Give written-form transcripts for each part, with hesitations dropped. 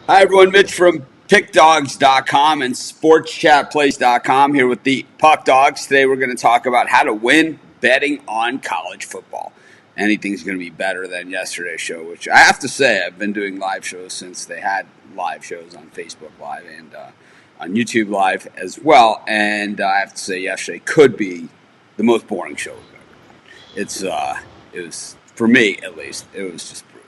Hi, everyone. Mitch from PickDogs.com and SportsChatPlace.com here with the Puck Dogs. Today, we're going to talk about how to win betting on college football. Anything's going to be better than yesterday's show, which I have to say, I've been doing live shows since they had live shows on Facebook Live and on YouTube Live as well. And I have to say, yesterday could be the most boring show we've ever done. It was, for me at least, it was just brutal.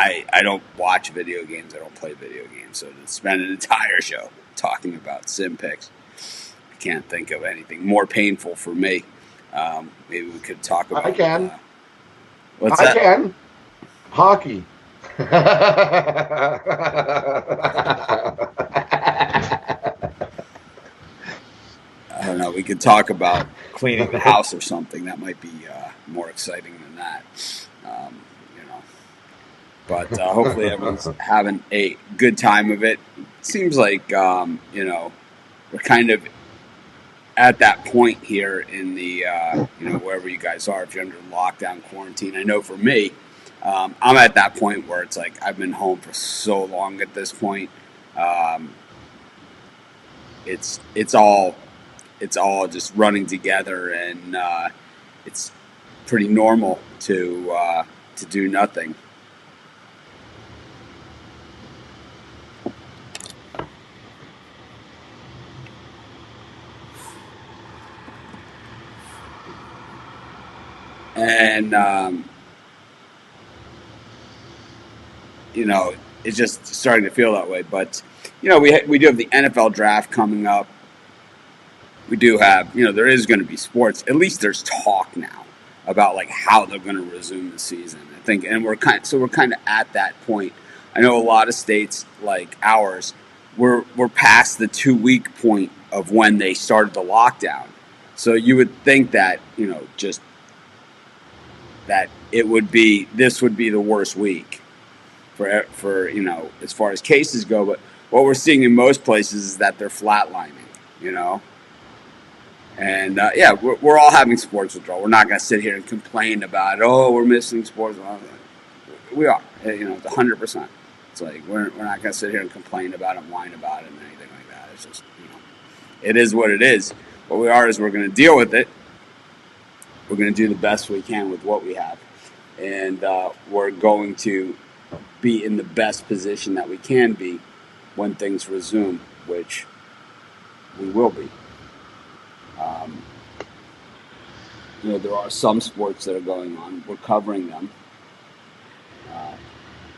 I don't watch video games. I don't play video games. So to spend an entire show talking about sim picks, I can't think of anything more painful for me. Maybe we could talk about. I can. What's I that? can. Hockey. I don't know. We could talk about cleaning the house or something. That might be more exciting than that. You know. But hopefully everyone's having a good time of it. Seems like we're kind of at that point here in the wherever you guys are, if you're under lockdown quarantine. I know for me, I'm at that point where it's like I've been home for so long at this point. It's all just running together, and it's pretty normal to do nothing. And it's just starting to feel that way. But we do have the NFL draft coming up. We do have, there is going to be sports. At least there's talk now about like how they're going to resume the season. I think, and we're kind of at that point. I know a lot of states like ours, we're past the 2 week point of when they started the lockdown. So you would think that just that this would be the worst week for as far as cases go. But what we're seeing in most places is that they're flatlining. And we're all having sports withdrawal. We're not going to sit here and complain about, oh, we're missing sports. We are, it's 100%. It's like we're not going to sit here and complain about it, and whine about it, and anything like that. It's just, it is what it is. What we are is we're going to deal with it. We're going to do the best we can with what we have, and we're going to be in the best position that we can be when things resume, which we will be. There are some sports that are going on. We're covering them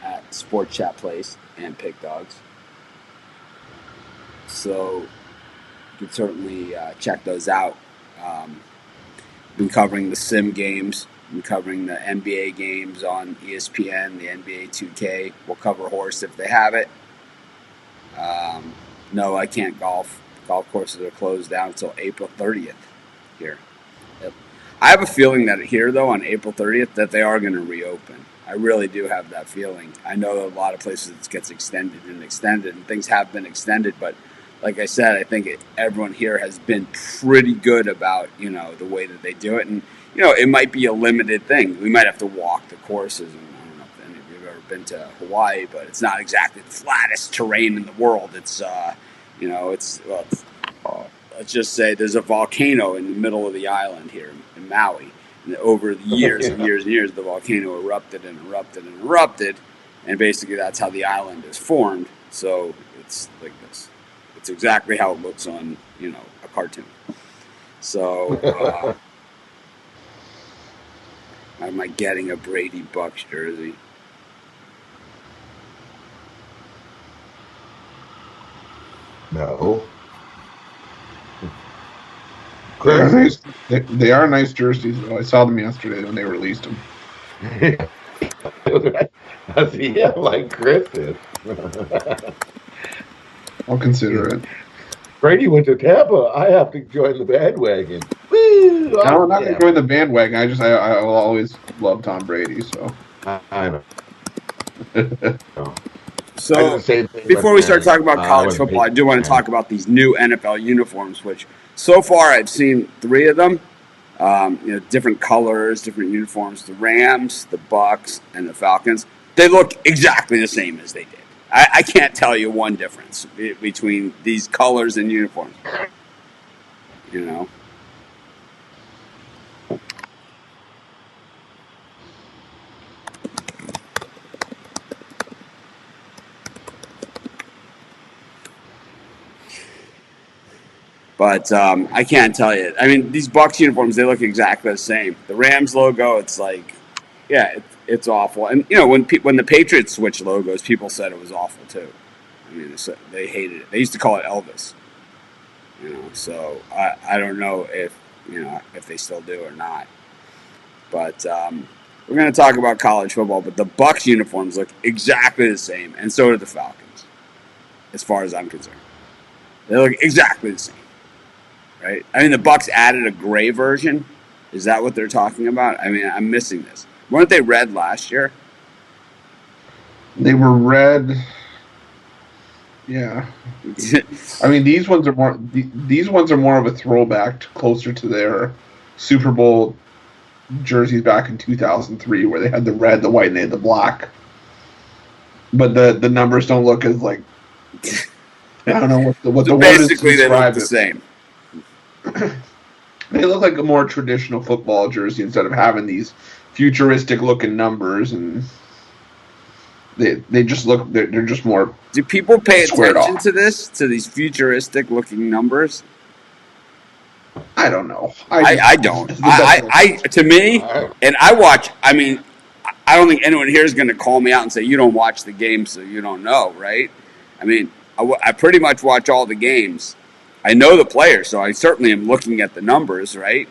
at Sports Chat Place and Pick Dogs. So you can certainly check those out. Been covering the sim games. Been covering the NBA games on ESPN, the NBA 2K. We'll cover horse if they have it. No, I can't golf. Golf courses are closed down until April 30th here. Yep. I have a feeling that here, though, on April 30th, that they are going to reopen. I really do have that feeling. I know that a lot of places it gets extended, and things have been extended, but like I said, I think everyone here has been pretty good about, the way that they do it. And, it might be a limited thing. We might have to walk the courses. And I don't know if any of you have ever been to Hawaii, but it's not exactly the flattest terrain in the world. It's, let's just say there's a volcano in the middle of the island here in Maui. And over the years and years and years, the volcano erupted and erupted and erupted. And basically that's how the island is formed. So it's like this. It's exactly how it looks on, a cartoon. So, am I getting a Brady Bucks jersey? No. They are nice jerseys. I saw them yesterday when they released them. Yeah, like Chris is. I'll consider it. Brady went to Tampa. I have to join the bandwagon. Woo! No, I'm not going to join the bandwagon. I will always love Tom Brady. So I know. So before we start talking about college football, I do want to talk about these new NFL uniforms, which so far I've seen 3 of them. Different colors, different uniforms. The Rams, the Bucks, and the Falcons. They look exactly the same as they did. I can't tell you one difference between these colors and uniforms. You know. But I can't tell you. I mean, these Bucks uniforms, they look exactly the same. The Rams logo, it's like, yeah, it's awful. And, you know, when the Patriots switched logos, people said it was awful, too. I mean, they hated it. They used to call it Elvis. You know, so I don't know if, you know, if they still do or not. But we're going to talk about college football. But the Bucks uniforms look exactly the same, and so do the Falcons, as far as I'm concerned. They look exactly the same. Right? I mean, the Bucks added a gray version. Is that what they're talking about? I mean, I'm missing this. Weren't they red last year? They were red. Yeah. I mean, these ones are more. These ones are more of a throwback, closer to their Super Bowl jerseys back in 2003, where they had the red, the white, and they had the black. But the numbers don't look as like. I don't know what so the word is to basically, they look describe the it. same. They look like a more traditional football jersey instead of having these futuristic looking numbers, and they just look they're just more. Do people pay squared attention off. to this, to these futuristic looking numbers? I don't know. I don't. To me, and I watch. I mean, I don't think anyone here is going to call me out and say you don't watch the games, so you don't know, right? I mean, I pretty much watch all the games. I know the players, so I certainly am looking at the numbers, right?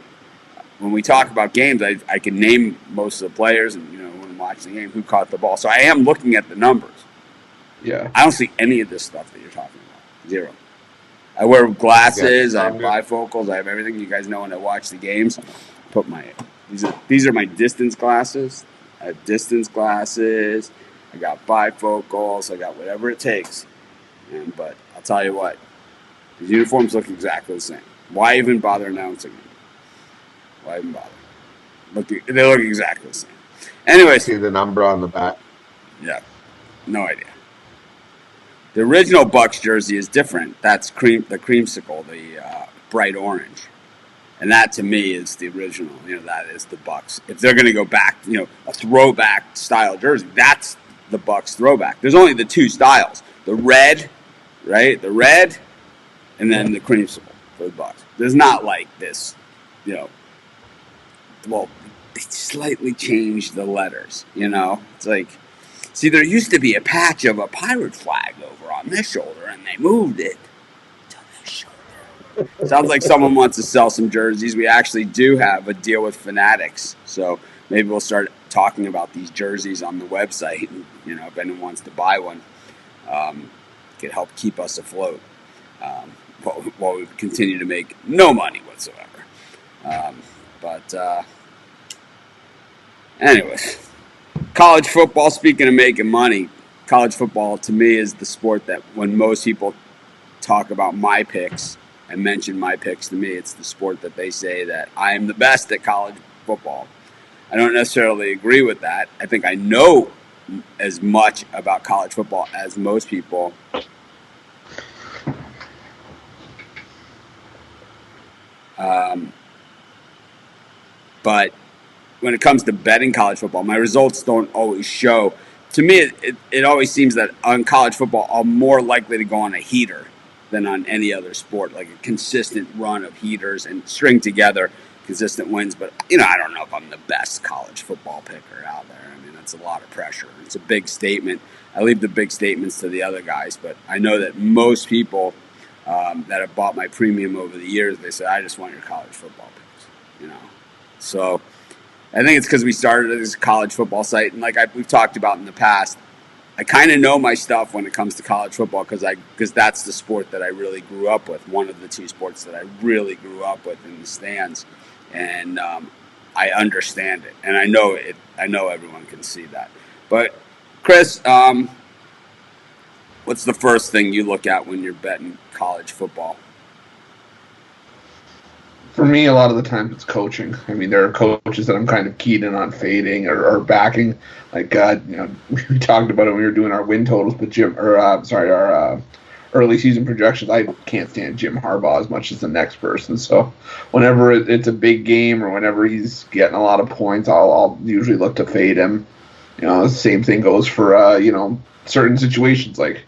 When we talk about games, I can name most of the players, and you know, when I'm watching the game, who caught the ball. So I am looking at the numbers. Yeah. I don't see any of this stuff that you're talking about. Zero. I wear glasses. I have bifocals. I have everything. You guys know when I watch the games. Put my these are my distance glasses. I have distance glasses. I got bifocals. I got whatever it takes. But I'll tell you what, the uniforms look exactly the same. Why even bother announcing them? Why even bother? They look exactly the same. Anyways, See the number on the back. yeah, no idea. The original Bucks jersey is different. That's the creamsicle, the bright orange, and that to me is the original. You know, that is the Bucks. If they're going to go back, you know, a throwback style jersey, that's the Bucks throwback. There's only the two styles: the red, right? The red, and then the creamsicle for the Bucks. There's not like this, you know. Well, they slightly changed the letters. You know, it's like. See, there used to be a patch of a pirate flag over on this shoulder, and they moved it to this shoulder. Sounds like someone wants to sell some jerseys. We actually do have a deal with Fanatics, so maybe we'll start talking about these jerseys on the website. And, you know, if anyone wants to buy one, could help keep us afloat while we continue to make no money whatsoever. Anyways. College football, speaking of making money, college football to me is the sport that when most people talk about my picks and mention my picks to me, it's the sport that they say that I am the best at college football. I don't necessarily agree with that. I think I know as much about college football as most people. But when it comes to betting college football, my results don't always show. To me, it always seems that on college football, I'm more likely to go on a heater than on any other sport, like a consistent run of heaters and string together consistent wins. But, you know, I don't know if I'm the best college football picker out there. I mean, that's a lot of pressure. It's a big statement. I leave the big statements to the other guys, but I know that most people that have bought my premium over the years, they say, I just want your college football picks, you know. So I think it's because we started as a college football site, and like we've talked about in the past, I kind of know my stuff when it comes to college football because that's the sport that I really grew up with. One of the two sports that I really grew up with in the stands, and I understand it, and I know it. I know everyone can see that. But Chris, what's the first thing you look at when you're betting college football? For me, a lot of the time it's coaching. I mean, there are coaches that I'm kind of keyed in on fading or backing. Like, we talked about it when we were doing our win totals, but our early season projections. I can't stand Jim Harbaugh as much as the next person. So, whenever it's a big game or whenever he's getting a lot of points, I'll usually look to fade him. The same thing goes for certain situations like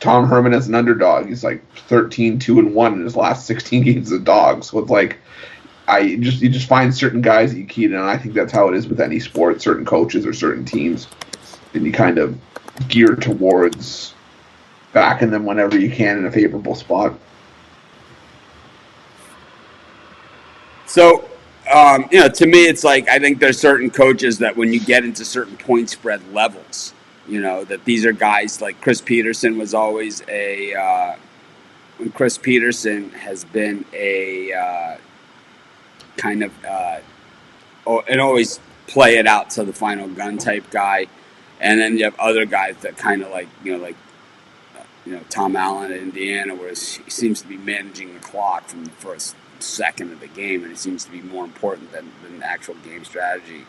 Tom Herman as an underdog. He's like 13-2-1 in his last 16 games as a dog. So it's like you just find certain guys that you key in, and I think that's how it is with any sport, certain coaches or certain teams. And you kind of gear towards backing them whenever you can in a favorable spot. So, to me, it's like I think there's certain coaches that when you get into certain point spread levels, that these are guys like Chris Peterson was always when Chris Peterson has been a kind of and always play it out to the final gun type guy, and then you have other guys that kind of like Tom Allen at Indiana, where he seems to be managing the clock from the first second of the game, and it seems to be more important than the actual game strategy.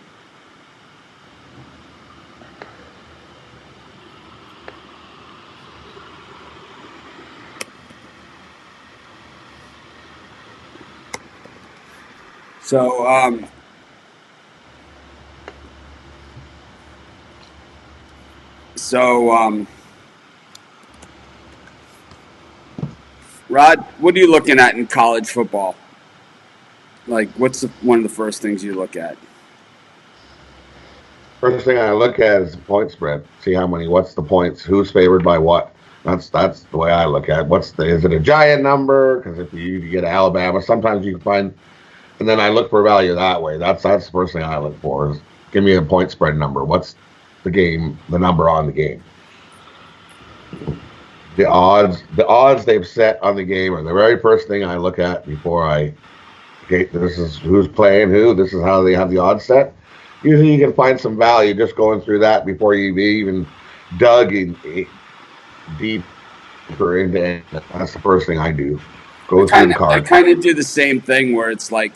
Rod, what are you looking at in college football? Like, what's one of the first things you look at? First thing I look at is the point spread. See what's the points, who's favored by what. That's the way I look at it. Is it a giant number? Because if you get Alabama, sometimes you can find, and then I look for value that way. That's the first thing I look for is give me a point spread number. What's the number on the game? The odds they've set on the game are the very first thing I look at before this is who's playing who. This is how they have the odds set. Usually you can find some value just going through that before you even dug in deeper into it. That's the first thing I do. Go through the cards. I kind of do the same thing where it's like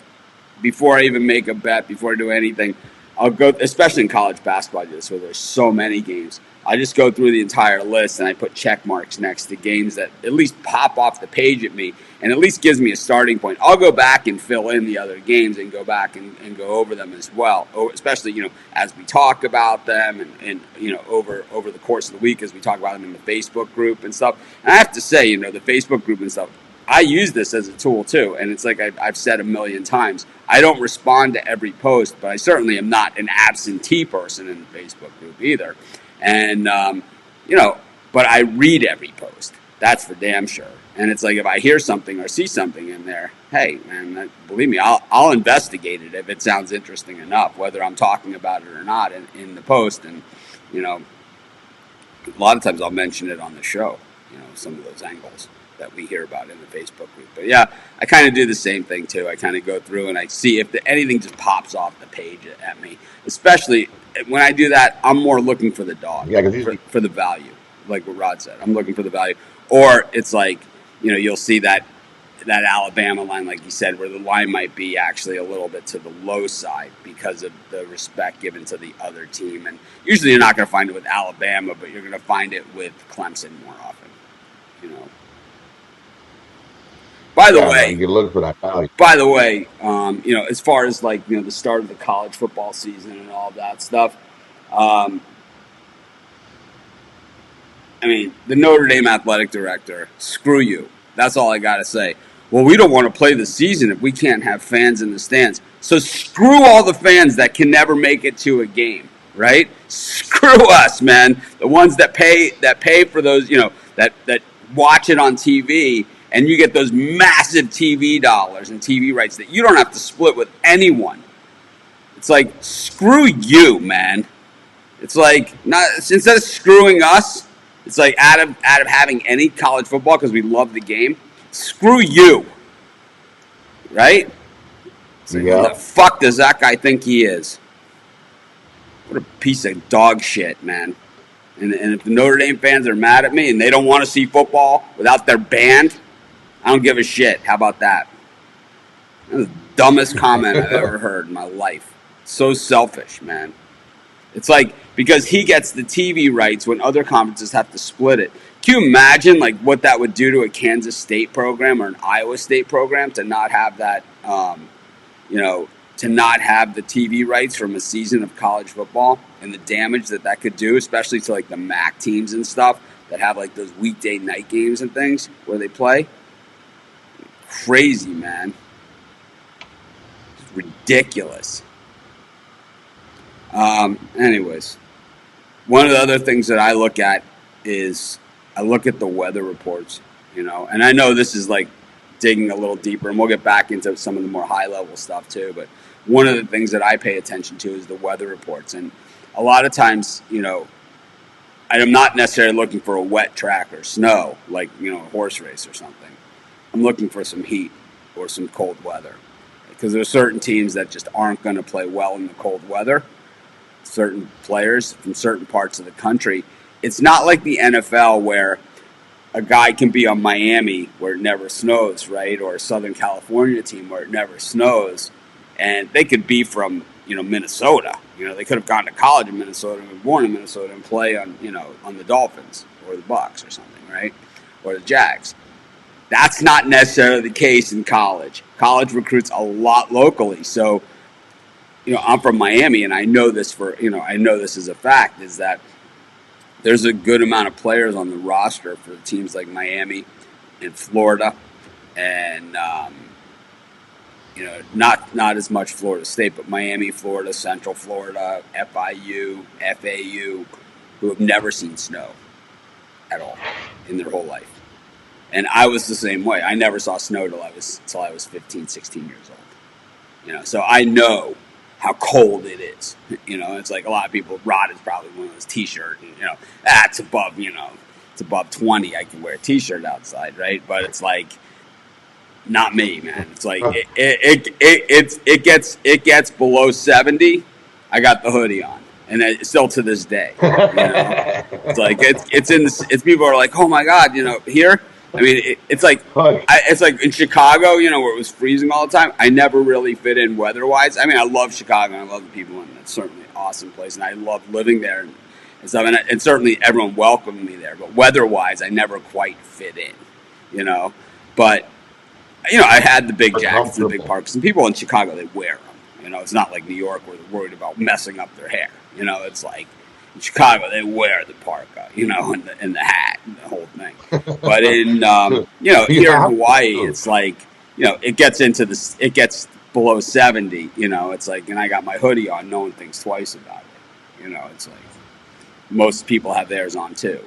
before I even make a bet, before I do anything, I'll go, especially in college basketball, where there's so many games. I just go through the entire list and I put check marks next to games that at least pop off the page at me and at least gives me a starting point. I'll go back and fill in the other games and go back and go over them as well, especially, as we talk about them and over the course of the week as we talk about them in the Facebook group and stuff. And I have to say, the Facebook group and stuff, I use this as a tool too, and it's like I've said a million times. I don't respond to every post, but I certainly am not an absentee person in the Facebook group either. And, but I read every post. That's for damn sure. And it's like if I hear something or see something in there, hey, man, believe me, I'll investigate it if it sounds interesting enough, whether I'm talking about it or not in the post. And, a lot of times I'll mention it on the show, some of those angles that we hear about in the Facebook group. But yeah, I kind of do the same thing too. I kind of go through and I see if anything just pops off the page at me. Especially when I do that, I'm more looking for the dog, for the value, like what Rod said. I'm looking for the value. Or it's like, you'll see that Alabama line, like you said, where the line might be actually a little bit to the low side because of the respect given to the other team. And usually you're not going to find it with Alabama, but you're going to find it with Clemson more often, By the way, you look for that value. By the way, as far as like the start of the college football season and all of that stuff, the Notre Dame athletic director, screw you. That's all I gotta say. Well, we don't want to play the season if we can't have fans in the stands. So screw all the fans that can never make it to a game, right? Screw us, man. The ones that pay for those, that watch it on TV. And you get those massive TV dollars and TV rights that you don't have to split with anyone. It's like, screw you, man. It's like, instead of screwing us, it's like out of having any college football because we love the game, screw you. Right? It's like, Who the fuck does that guy think he is? What a piece of dog shit, man. And if the Notre Dame fans are mad at me and they don't want to see football without their band, I don't give a shit. How about that? That's Dumbest comment I've ever heard in my life. So selfish, man. It's like, because he gets the TV rights when other conferences have to split it. Can you imagine like what that would do to a Kansas State program or an Iowa State program to not have that, to not have the TV rights from a season of college football, and the damage that that could do, especially to like the MAC teams and stuff that have like those weekday night games and things where they play? Crazy, man. It's ridiculous. Anyways, one of the other things that I look at is I look at the weather reports, and I know this is like digging a little deeper, and we'll get back into some of the more high level stuff too. But one of the things that I pay attention to is the weather reports. And a lot of times, I'm not necessarily looking for a wet track or snow, like, a horse race or something. I'm looking for some heat or some cold weather, because there are certain teams that just aren't going to play well in the cold weather. Certain players from certain parts of the country. It's not like the NFL where a guy can be on Miami where it never snows, right? Or a Southern California team where it never snows. And they could be from, Minnesota. They could have gone to college in Minnesota and been born in Minnesota and play on, on the Dolphins or the Bucks or something, right? Or the Jags. That's not necessarily the case in college. College recruits a lot locally. So, I'm from Miami, and I know this I know this is a fact, is that there's a good amount of players on the roster for teams like Miami and Florida, and not as much Florida State, but Miami, Florida, Central Florida, FIU, FAU, who have never seen snow at all in their whole life. And I was the same way. I never saw snow till I was 15, 16 years old. So I know how cold it is. It's like a lot of people, Rod is probably one of those t-shirts, it's above, it's above 20. I can wear a t-shirt outside, right? But it's like, not me, man. It's like, it gets below 70. I got the hoodie on. And it's still to this day, it's like, it's people are like, oh my God, here. I mean, it's like in Chicago, where it was freezing all the time. I never really fit in weather-wise. I mean, I love Chicago, and I love the people, and it's certainly an awesome place, and I love living there and stuff. And certainly everyone welcomed me there. But weather-wise, I never quite fit in, But, I had the big jackets and the big parkas, and people in Chicago, they wear them. It's not like New York where they're worried about messing up their hair. It's like, in Chicago, they wear the parka, and the hat and the whole thing. But in, here in Hawaii, it's like, it gets below 70, it's like, and I got my hoodie on, no one thinks twice about it. It's like, most people have theirs on too.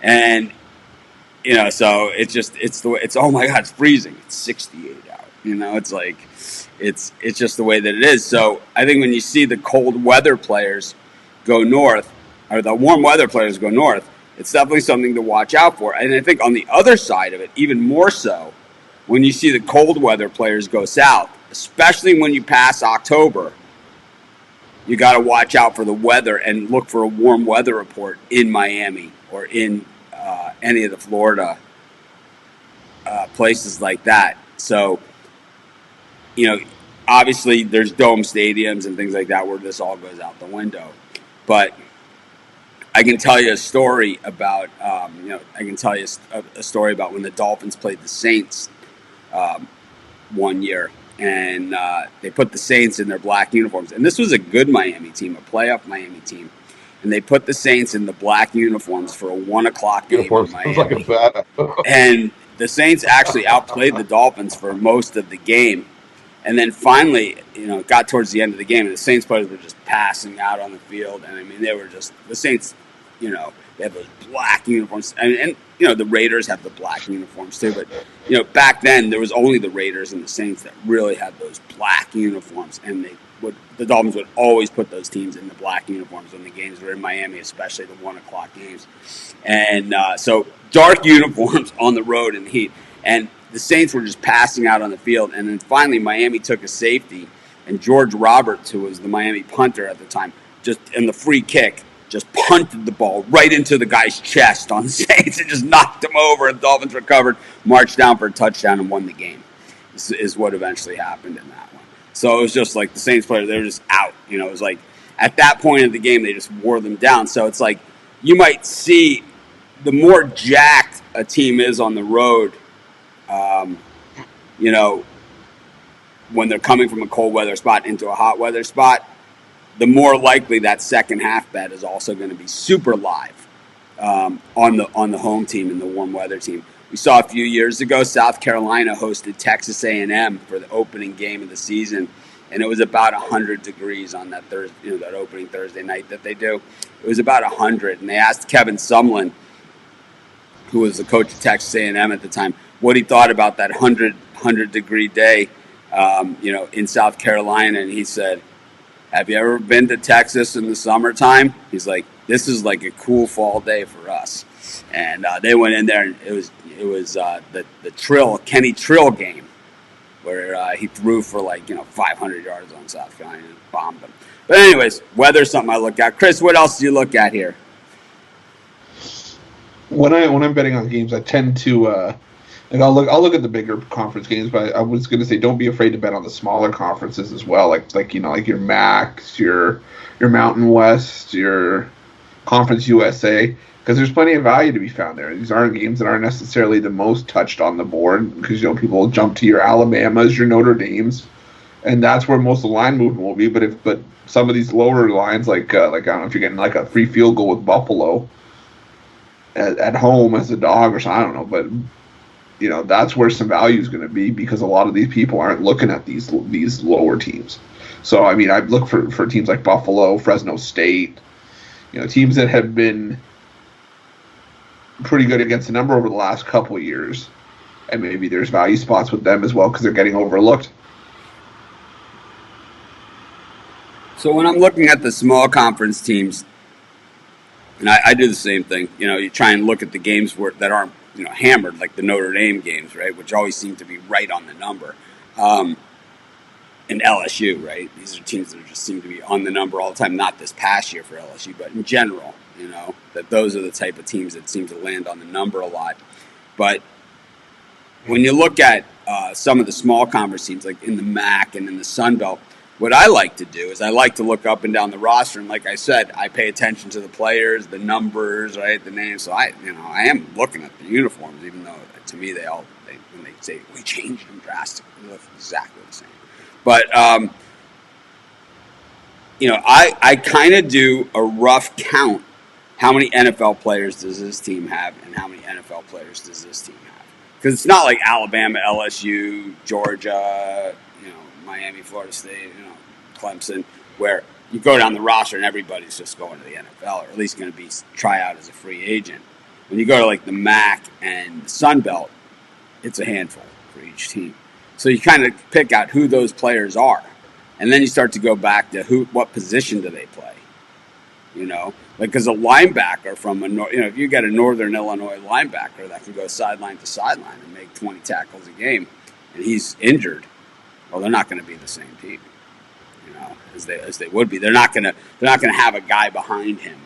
And, so it's oh my God, it's freezing. It's 68 out, it's like, it's just the way that it is. So I think when you see the cold weather players go north, or the warm weather players go north, it's definitely something to watch out for. And I think on the other side of it, even more so, when you see the cold weather players go south, especially when you pass October, you got to watch out for the weather and look for a warm weather report in Miami or in any of the Florida places like that. So, obviously there's dome stadiums and things like that where this all goes out the window. But I can tell you a story about, a story about when the Dolphins played the Saints one year, and they put the Saints in their black uniforms. And this was a good Miami team, a playoff Miami team. And they put the Saints in the black uniforms for a 1 o'clock game in Miami. And the Saints actually outplayed the Dolphins for most of the game. And then finally, it got towards the end of the game, and the Saints players were just passing out on the field. And I mean, they were just, the Saints, they have those black uniforms. And the Raiders have the black uniforms too. But, back then, there was only the Raiders and the Saints that really had those black uniforms. And the Dolphins would always put those teams in the black uniforms when the games were in Miami, especially the 1 o'clock games. And so dark uniforms on the road in the heat. And the Saints were just passing out on the field. And then finally Miami took a safety, and George Roberts, who was the Miami punter at the time, just in the free kick, just punted the ball right into the guy's chest on the Saints and just knocked him over. And the Dolphins recovered, marched down for a touchdown, and won the game. This is what eventually happened in that. So it was just like the Saints players, they were just out. You know, it was like at that point of the game, they just wore them down. So it's like you might see the more jacked a team is on the road, you know, when they're coming from a cold weather spot into a hot weather spot, the more likely that second half bet is also going to be super live on the home team and the warm weather team. We saw a few years ago, South Carolina hosted Texas A&M for the opening game of the season, and it was about 100 degrees on that Thursday, that opening Thursday night that they do. It was about 100, and they asked Kevin Sumlin, who was the coach of Texas A&M at the time, what he thought about that 100 degree day, in South Carolina, and he said, "Have you ever been to Texas in the summertime?" He's like, "This is like a cool fall day for us." And they went in there, and it was the Kenny Trill game where he threw for 500 yards on South Carolina and bombed them. But anyways, weather's something I look at. Chris, what else do you look at here? When I'm betting on games, I tend to I'll look at the bigger conference games, but I was going to say don't be afraid to bet on the smaller conferences as well, like your MACs, your Mountain West, your Conference USA, because there's plenty of value to be found there. These aren't games that aren't necessarily the most touched on the board, because people jump to your Alabamas, your Notre Dames, and that's where most of the line movement will be. But some of these lower lines, like I don't know if you're getting like a free field goal with Buffalo at home as a dog or something, I don't know, but that's where some value is going to be, because a lot of these people aren't looking at these lower teams. So I look for teams like Buffalo, Fresno State, teams that have been pretty good against the number over the last couple of years, and maybe there's value spots with them as well because they're getting overlooked. So when I'm looking at the small conference teams, and I do the same thing, you try and look at the games that aren't hammered, like the Notre Dame games, right, which always seem to be right on the number. And LSU, right? These are teams that just seem to be on the number all the time. Not this past year for LSU, but in general, that those are the type of teams that seem to land on the number a lot. But when you look at some of the small conference teams, like in the MAC and in the Sun Belt, what I like to do is I like to look up and down the roster, and like I said, I pay attention to the players, the numbers, right, the names. So I am looking at the uniforms, even though to me when they say we changed them drastically, they look exactly the same. But I kind of do a rough count. How many NFL players does this team have, and how many NFL players does this team have? Because it's not like Alabama, LSU, Georgia, Miami, Florida State, Clemson, where you go down the roster and everybody's just going to the NFL, or at least going to be try out as a free agent. When you go to like the MAC and the Sun Belt, it's a handful for each team. So you kind of pick out who those players are, and then you start to go back to what position do they play. Because a linebacker from if you get a Northern Illinois linebacker that can go sideline to sideline and make 20 tackles a game, and he's injured, well, they're not going to be the same team, as they would be. They're not going to have a guy behind him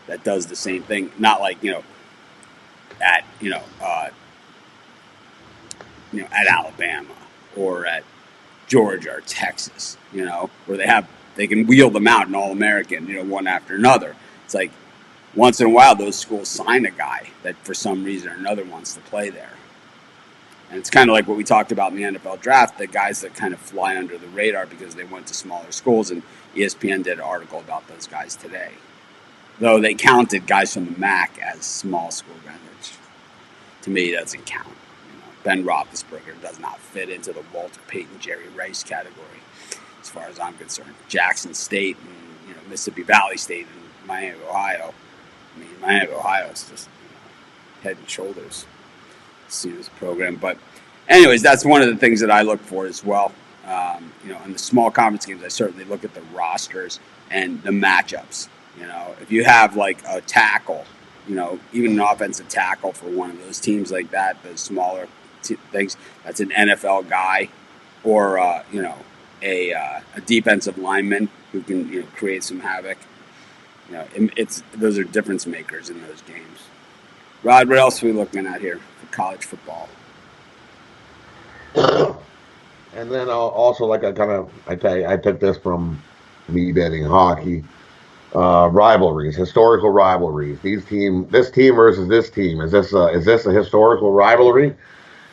that does the same thing. Not like at Alabama or at Georgia or Texas, where they can wheel them out in All-American, one after another. It's like once in a while those schools sign a guy that for some reason or another wants to play there. And it's kind of like what we talked about in the NFL draft, the guys that kind of fly under the radar because they went to smaller schools, and ESPN did an article about those guys today. Though they counted guys from the MAC as small school guys, which to me doesn't count. Ben Roethlisberger does not fit into the Walter Payton, Jerry Rice category, as far as I'm concerned. Jackson State and Mississippi Valley State and Miami of Ohio. Miami of Ohio is just head and shoulders. See this program, but anyways, that's one of the things that I look for as well. In the small conference games, I certainly look at the rosters and the matchups. If you have like a tackle, even an offensive tackle for one of those teams like that, those smaller things, that's an NFL guy, or a defensive lineman who can create some havoc. Those are difference makers in those games. Rod, what else are we looking at here for college football? And then also, like, I took this from me betting hockey. Rivalries, historical rivalries. This team versus this team. Is this a historical rivalry?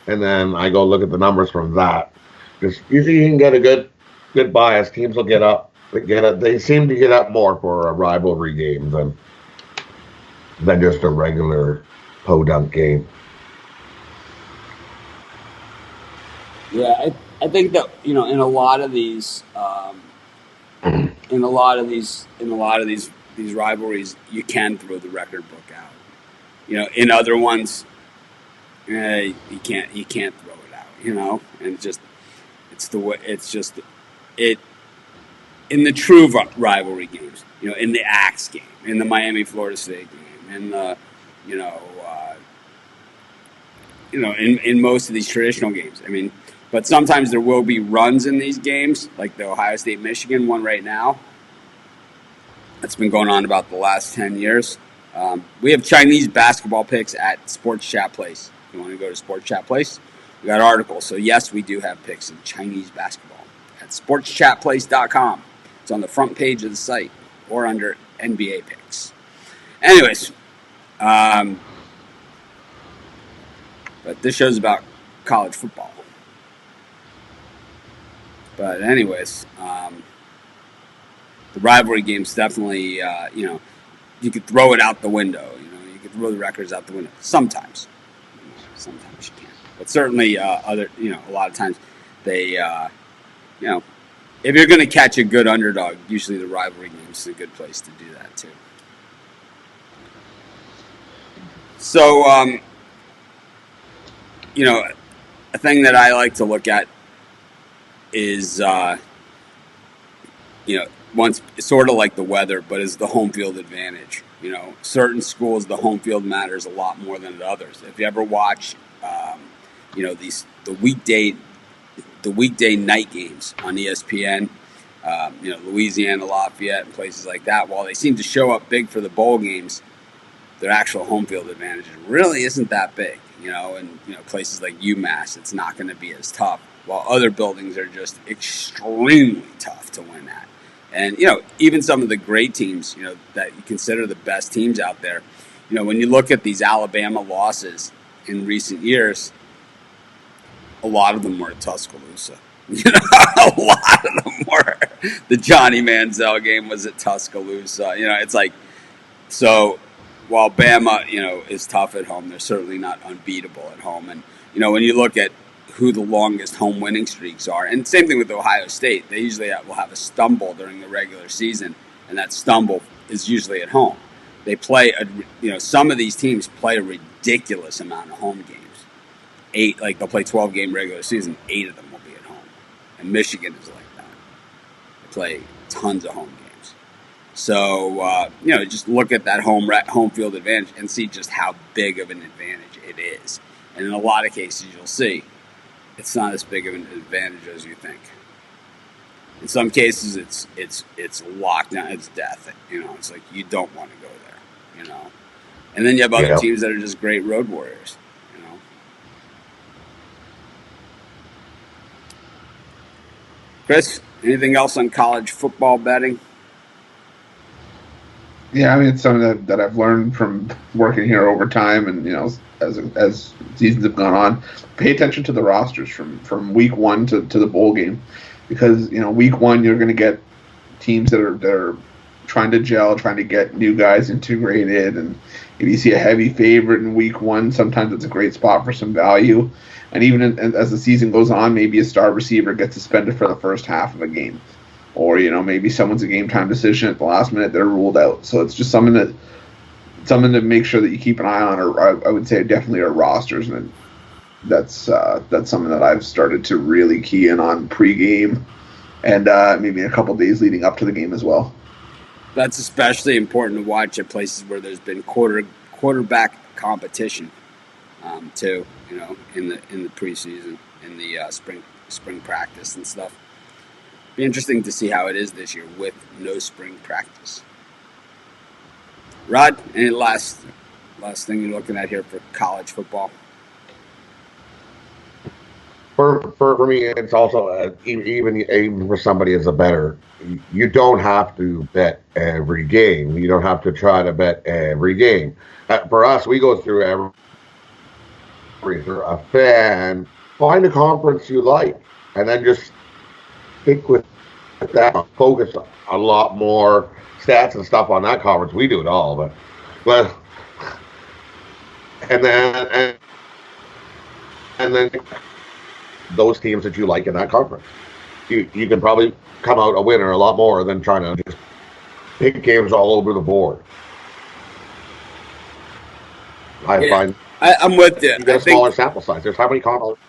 And then I go look at the numbers from that. Because usually you can get a good bias. Teams will get up. They seem to get up more for a rivalry game than just a regular podunk game. Yeah, I think that in a lot of these these rivalries, you can throw the record book out. In other ones, you can't throw it out. And it's the way it's just it in the true rivalry games. In the Axe game, in the Miami Florida State game, in the you know in most of these traditional games. I mean, but sometimes there will be runs in these games, like the Ohio State Michigan one right now. That's been going on about the last 10 years. We have Chinese basketball picks at Sports Chat Place. If you want to go to Sports Chat Place, we got articles. So, yes, we do have picks in Chinese basketball at sportschatplace.com. It's on the front page of the site or under NBA picks. Anyways, but this show's about college football. But anyways, the rivalry games definitely, you could throw it out the window. You could throw the records out the window. Sometimes you can, but certainly a lot of times they, if you're going to catch a good underdog, usually the rivalry game is a good place to do that too. So, a thing that I like to look at is, once sort of like the weather, but is the home field advantage. Certain schools, the home field matters a lot more than at others. If you ever watch, the weekday night games on ESPN, Louisiana Lafayette and places like that, while they seem to show up big for the bowl games, their actual home field advantage really isn't that big. And places like UMass, it's not going to be as tough, while other buildings are just extremely tough to win at. And, even some of the great teams, that you consider the best teams out there, when you look at these Alabama losses in recent years, a lot of them were at Tuscaloosa. A lot of them were. The Johnny Manziel game was at Tuscaloosa. It's like, so while Bama, is tough at home, they're certainly not unbeatable at home. And, when you look at who the longest home winning streaks are, and same thing with Ohio State, they usually will have a stumble during the regular season, and that stumble is usually at home. They play, some of these teams play a ridiculous amount of home games. They'll play 12-game regular season, 8 of them will be at home. And Michigan is like that. They play tons of home games. So, just look at that home field advantage and see just how big of an advantage it is. And in a lot of cases, you'll see it's not as big of an advantage as you think. In some cases, it's locked down. It's death. It's like you don't want to go there. And then you have other teams that are just great road warriors. Chris, anything else on college football betting? Yeah, I mean, it's something that I've learned from working here over time, and as seasons have gone on, pay attention to the rosters from week one to the bowl game, because week one you're going to get teams that are trying to gel, trying to get new guys integrated, and if you see a heavy favorite in week one, sometimes it's a great spot for some value, and even as the season goes on, maybe a star receiver gets suspended for the first half of a game. Or, maybe someone's a game time decision at the last minute, they're ruled out. So it's just something to make sure that you keep an eye on, or I would say definitely our rosters. And that's something that I've started to really key in on pregame and maybe a couple days leading up to the game as well. That's especially important to watch at places where there's been quarterback competition, too, in the preseason, in the spring practice and stuff. Be interesting to see how it is this year with no spring practice. Rod, any last thing you're looking at here for college football? For me, it's also even for somebody as a bettor, you don't have to bet every game. You don't have to try to bet every game. For us, we go through through a fan, find a conference you like, and then just stick with that. Focus a lot more stats and stuff on that conference. We do it all, but and then those teams that you like in that conference. You can probably come out a winner a lot more than trying to just pick games all over the board. I find I'm with you. you get a smaller sample size. There's how many conferences?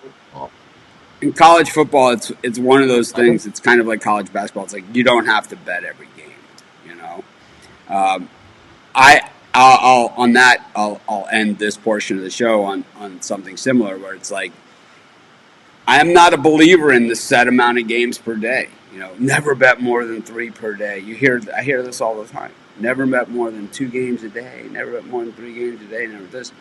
In college football, it's one of those things. It's kind of like college basketball. It's like you don't have to bet every game. You know, I'll on that I'll end this portion of the show on something similar where it's like I am not a believer in the set amount of games per day. You know, never bet more than 3 per day. I hear this all the time. Never bet more than 2 games a day. Never bet more than 3 games a day. Never this.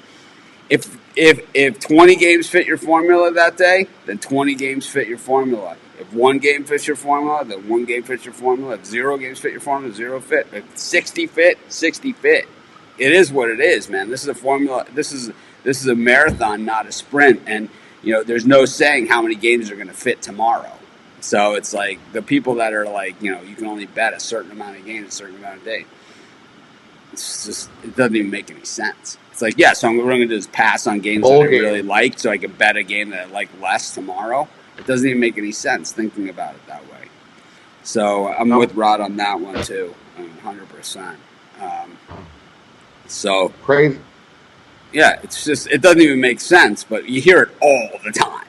If 20 games fit your formula that day, then 20 games fit your formula. If 1 game fits your formula, then 1 game fits your formula. If 0 games fit your formula, 0 fit. If 60 fit, 60 fit. It is what it is, man. This is a formula. This is a marathon, not a sprint. And you know, there's no saying how many games are going to fit tomorrow. So it's like the people that are like, you know, you can only bet a certain amount of games, a certain amount of day. It's just, it doesn't even make any sense. It's like, yeah, so I'm going to just pass on games that I really like so I can bet a game that I like less tomorrow. It doesn't even make any sense thinking about it that way. So I'm with Rod on that one too, 100%. So crazy. Yeah, it's just, it doesn't even make sense, but you hear it all the time,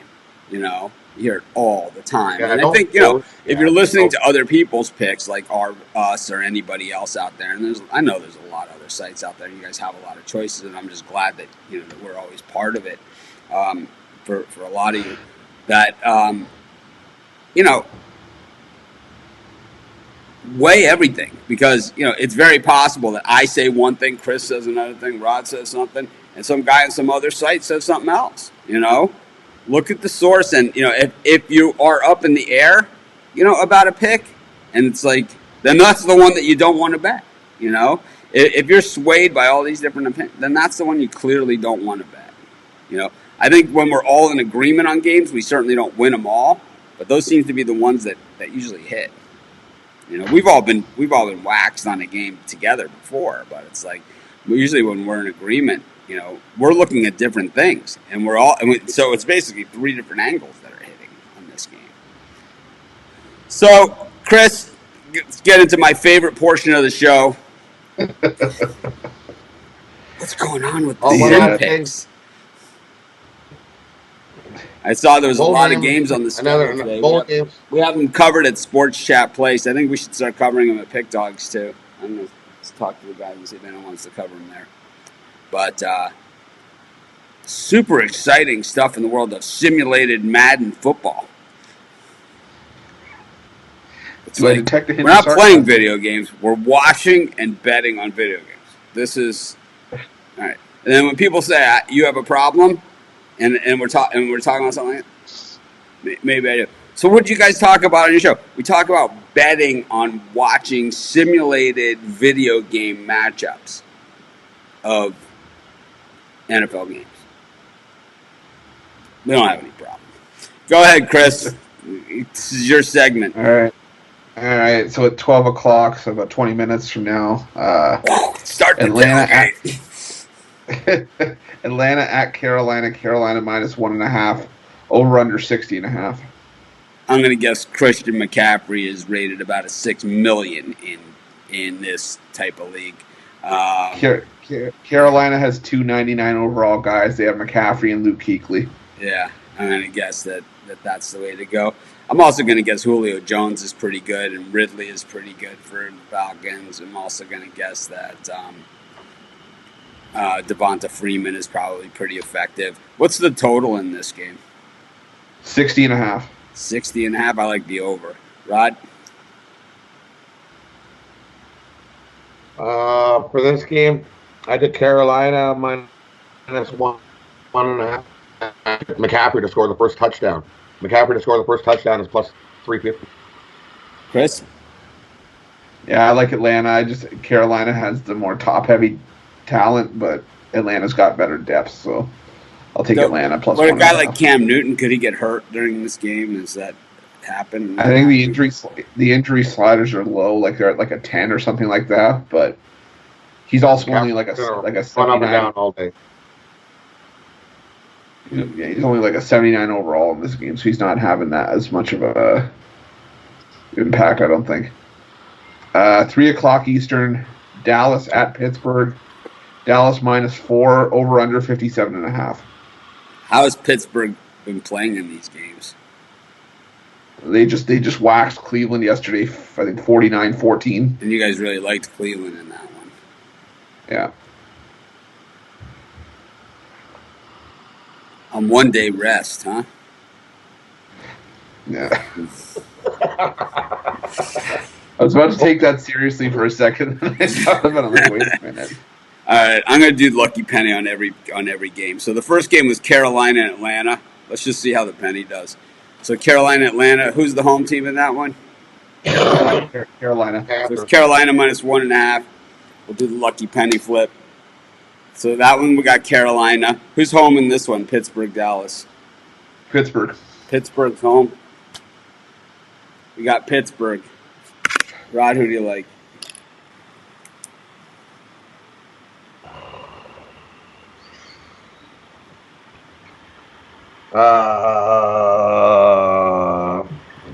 you know? You hear it all the time. Yeah, and I think, you know, if you're listening to other people's picks, like us or anybody else out there, and I know there's a lot of other sites out there, you guys have a lot of choices, and I'm just glad that, you know, that we're always part of it for a lot of you, that, you know, weigh everything, because, you know, it's very possible that I say one thing, Chris says another thing, Rod says something, and some guy on some other site says something else, you know? Look at the source, and, you know, if you are up in the air, you know, about a pick, and it's like, then that's the one that you don't want to bet, you know? If you're swayed by all these different opinions, then that's the one you clearly don't want to bet, you know? I think when we're all in agreement on games, we certainly don't win them all, but those seem to be the ones that usually hit. You know, we've all been waxed on a game together before, but it's like usually when we're in agreement, you know, we're looking at different things, and so it's basically 3 different angles that are hitting on this game. So, Chris, let's get into my favorite portion of the show. What's going on with the picks? I saw there was a lot of games on the schedule today. We have them covered at Sports Chat Place. I think we should start covering them at Pick Dogs too. I'm going to talk to the guys and see if anyone wants to cover them there. But super exciting stuff in the world of simulated Madden football. It's like, we're not playing video games. We're watching and betting on video games. This is all right. And then when people say you have a problem, and we're talking about something like that, maybe I do. So what do you guys talk about on your show? We talk about betting on watching simulated video game matchups of NFL games. We don't have any problem. Go ahead, Chris. This is your segment. All right. So at 12 o'clock, so about 20 minutes from now, start Atlanta Atlanta at Carolina. Carolina -1.5. Over under 60.5. I'm going to guess Christian McCaffrey is rated about a $6 million in this type of league. Carolina has 299 overall guys. They have McCaffrey and Luke Kuechly. Yeah, I'm going to guess that's the way to go. I'm also going to guess Julio Jones is pretty good and Ridley is pretty good for the Falcons. I'm also going to guess that Devonta Freeman is probably pretty effective. What's the total in this game? 60.5. 60.5. I like the over. Rod? For this game, I did Carolina -1.5. McCaffrey to score the first touchdown. McCaffrey to score the first touchdown is plus 350. Chris? Yeah, I like Atlanta. Carolina has the more top-heavy talent, but Atlanta's got better depth, so I'll take Atlanta plus What a guy 1.5. like Cam Newton, could he get hurt during this game? Does that happen? I think the injury sliders are low, like they're at like a 10 or something like that, but he's also only like a Run up and 79. down all day. Yeah, he's only like a 79 overall in this game, so he's not having that as much of a impact, I don't think. 3 o'clock Eastern, Dallas at Pittsburgh. Dallas -4, over under 57.5. How has Pittsburgh been playing in these games? They just waxed Cleveland yesterday, I think 49-14. And you guys really liked Cleveland in that one. Yeah. On 1 day rest, huh? Yeah. I was about to take that seriously for a second. I thought about it, I'm like, wait a minute. All right, I'm going to do lucky penny on every game. So the first game was Carolina and Atlanta. Let's just see how the penny does. So Carolina, Atlanta. Who's the home team in that one? Carolina. So it's Carolina -1.5. We'll do the lucky penny flip. So that one we got Carolina. Who's home in this one? Pittsburgh, Dallas. Pittsburgh. Pittsburgh's home. We got Pittsburgh. Rod, who do you like?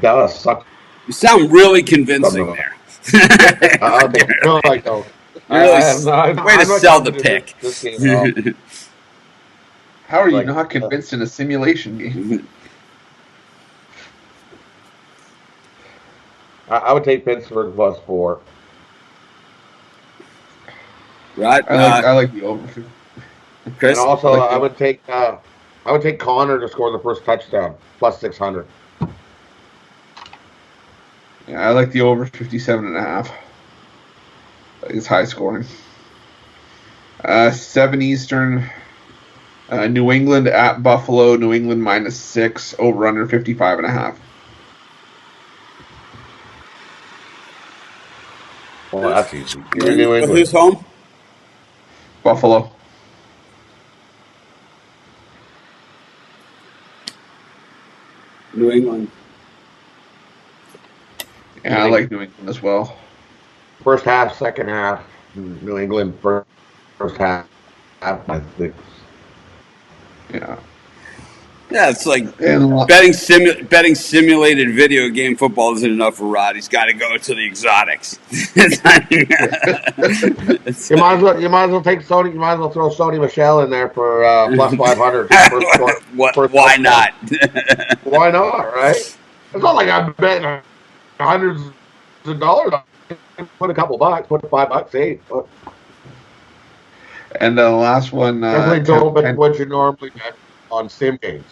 Dallas sucks. You sound really convincing there. No, I don't. Way to sell the pick. This game, How are you Like, not convinced in a simulation game? I would take Pittsburgh +4. Right? I like the over. Chris? And also, like I would take Connor to score the first touchdown +600. Yeah, I like the over 57.5. It's high scoring. 7 Eastern. New England at Buffalo. New England -6, over under 55.5. Well, that's easy. You're New England. Who's home? Buffalo. New England. Yeah, I like New England as well. First half, second half. New England first half +6. Yeah. Yeah, it's like And betting simulated video game football isn't enough for Rod. He's got to go to the exotics. You might as well take Sony. You might as well throw Sony Michelle in there for +500. Why not? Why not? Right? It's not like I'm betting hundreds of dollars. Put a couple bucks. Put $5, $8. the last one. Definitely don't bet what you normally bet on sim games.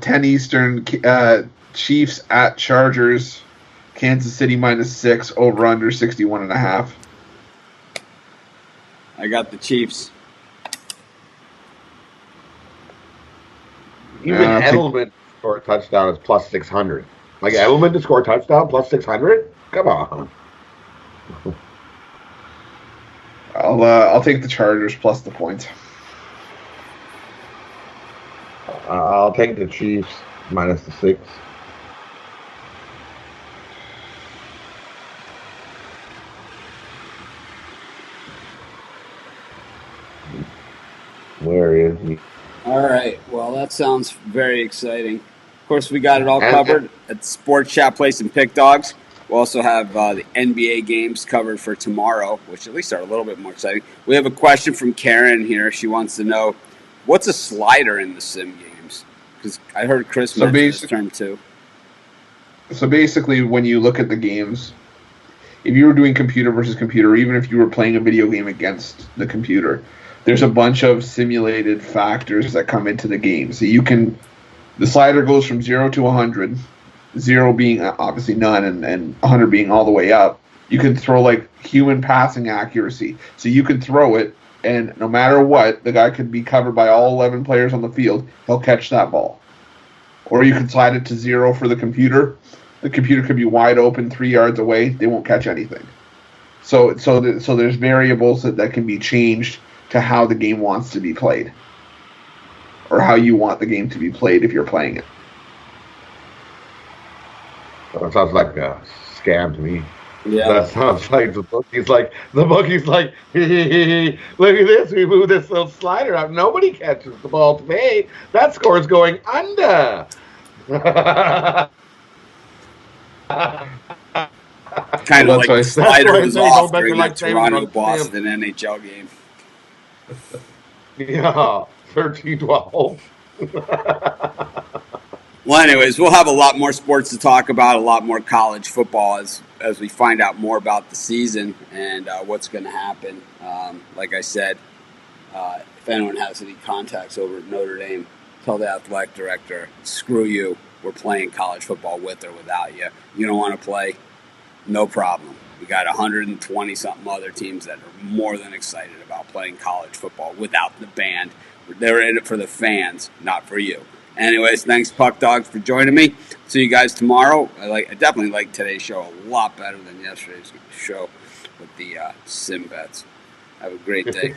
10 Eastern. Chiefs at Chargers. Kansas City -6, over under 61.5. I got the Chiefs. Even Edelman to score a touchdown is +600. Like Edelman to score a touchdown +600? Come on. I'll take the Chargers plus the points. I'll take the Chiefs -6. Where is he? All right. Well, that sounds very exciting. Of course, we got it all covered at Sports Chat Place and Pick Dogs. We'll also have the NBA games covered for tomorrow, which at least are a little bit more exciting. We have a question from Karen here. She wants to know, what's a slider in the sim games? Because I heard Chris mention this term too. So basically, when you look at the games, if you were doing computer versus computer, or even if you were playing a video game against the computer, there's a bunch of simulated factors that come into the game. So the slider goes from 0 to 100, 0 being obviously none, and 100 being all the way up. You can throw like human passing accuracy. So you can throw it, and no matter what, the guy could be covered by all 11 players on the field. He'll catch that ball. Or you can slide it to 0 for the computer. The computer could be wide open 3 yards away. They won't catch anything. So there's variables that can be changed to how the game wants to be played, or how you want the game to be played if you're playing it. That sounds like a scam to me. Yeah. That sounds like the bookie's like, hee, look at this, we move this little slider out. Nobody catches the ball today. That score is going under. Kind of That's like why- the slider that's why I was say off don't bet during your that life savings on Toronto-Boston NHL game. Yeah, 13-12. Well, anyways, we'll have a lot more sports to talk about, a lot more college football as we find out more about the season and what's going to happen. Like I said, if anyone has any contacts over at Notre Dame, tell the athletic director, screw you. We're playing college football with or without you. You don't want to play? No problem. We got 120-something other teams that are more than excited about playing college football without the band. They're in it for the fans, not for you. Anyways, thanks, Puck Dogs, for joining me. See you guys tomorrow. I definitely like today's show a lot better than yesterday's show with the sim bets. Have a great day.